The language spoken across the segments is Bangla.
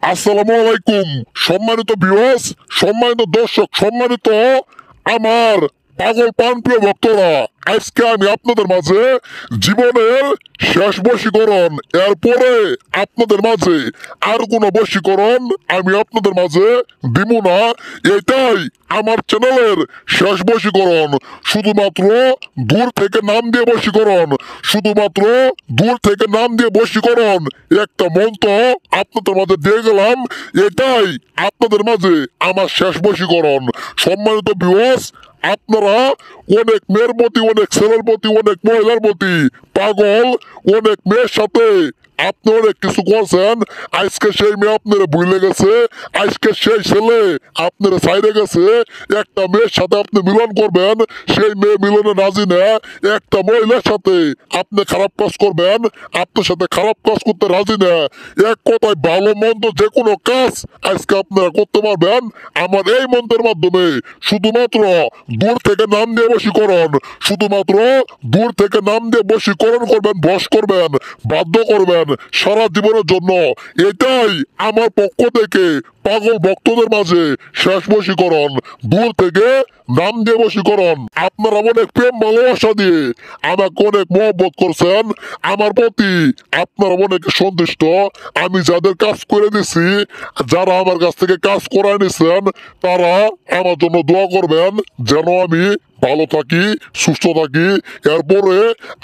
আসসালামু আলাইকুম। সম্মানিত ভিউয়ার্স, সম্মানিত দর্শক, সম্মানিত আমার পাগল প্রাণপ্রিয় ভক্তরা, আজকে আমি আপনাদের মাঝে জীবনের শেষ বশীকরণ, এরপরে আপনাদের মাঝে আর কোনো বশীকরণ আমি আপনাদের মাঝে দিব না। এটাই আমার চ্যানেলের শেষ বশীকরণ। শুধুমাত্র দূর থেকে নাম দিয়ে বশীকরণ, শুধুমাত্র দূর থেকে নাম দিয়ে বশীকরণ। একটা মন্ত্র আপনাদের মাঝে দিয়ে গেলাম, এটাই আপনাদের মাঝে আমার শেষ বশীকরণ। সম্মানিত ভিউয়ার্স, আপনারা অনেক মেয়ের প্রতি, অনেক ছেলের প্রতি, অনেক মহিলার প্রতি পাগল, অনেক মেয়ের সাথে আপনি অনেক কিছু করছেন। আজকে সেই মেয়ে আপনারা ভুলে গেছে, আজকে সেই ছেলে আপনারা ছাইড়ে গেছে। একটা মেয়ের সাথে আপনি মিলন করবেন, সেই মেয়ে মিলনে রাজি না। একটা মহিলার সাথে আপনি খারাপ কাজ করবেন, আপনার সাথে খারাপ কাজ করতে রাজি না। এক কথায় ভালো মন্দ যে কোনো কাজ আজকে আপনারা করতে পারবেন আমার এই মন্ত্রের মাধ্যমে। শুধুমাত্র দূর থেকে নাম দিয়ে বশীকরণ, শুধুমাত্র দূর থেকে নাম দিয়ে বশীকরণ করবেন, বশ করবেন, বাধ্য করবেন সারা জীবনের জন্য। এটাই আমার পক্ষ থেকে পাগল ভক্তদের মাঝে শেষ বশীকরণ। দূর থেকে নাম দিয়ে বশীকরণ। আপনারা অনেক প্রেম ভালোবাসা দিয়ে আমাকে অনেক মহব্বত করছেন, আমার প্রতি আপনারা অনেক সন্তুষ্ট। আমি যাদের কাজ করে দিছি, যারা আমার কাছ থেকে কাজ করায় নিছেন, তারা আমার জন্য দোয়া করবেন যেন আমি ভালো থাকি, সুস্থ থাকি। এরপরে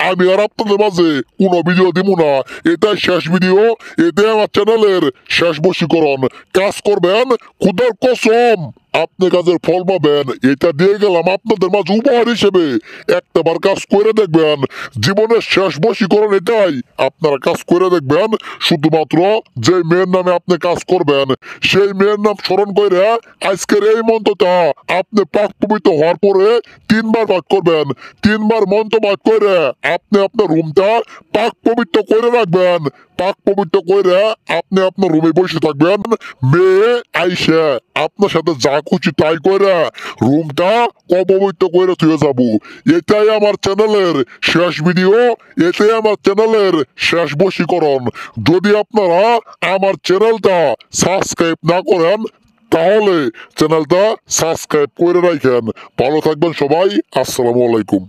আমি আর আপনাদের মাঝে কোনো ভিডিও দিব না। এটাই শেষ ভিডিও, এটাই আমার চ্যানেলের শেষ বশীকরণ। কাজ করবেন, খুদার কসম আপনি কাজের ফল পাবেন। এটা দিয়ে গেলাম আপনাদের মাঝে উপহার হিসেবে। একটাবার কাজ করে দেখবেন, জীবনের শেষ বশীকরণ এটাই। আপনারা কাজ করে দেখবেন। শুধুমাত্র যে মেয়ের নামে আপনি কাজ করবেন, সেই মেয়ের নাম স্মরণ করে আজকের এই মন্ত্রটা আপনি পাক পবিত্র হওয়ার পরে 3 বার পাঠ করবেন। 3 বার মন্ত্র পাঠ করে আপনি আপনার রুমটা পাক পবিত্র করে রাখবেন। পাক পবিত্র করে আপনি আপনার রুমে বসে থাকবেন। মেয়ে আইসে আপনার সাথে যা খুশি তাই করে রুমটা অপবিত্র করে থুয়ে যাব। এটাই আমার চ্যানেলের শেষ ভিডিও, এটাই আমার চ্যানেলের শেষ বশীকরণ। যদি আপনারা আমার চ্যানেলটা সাবস্ক্রাইব না করেন, তাহলে চ্যানেলটা সাবস্ক্রাইব করে রাখেন। ভালো থাকবেন সবাই। আসসালামু আলাইকুম।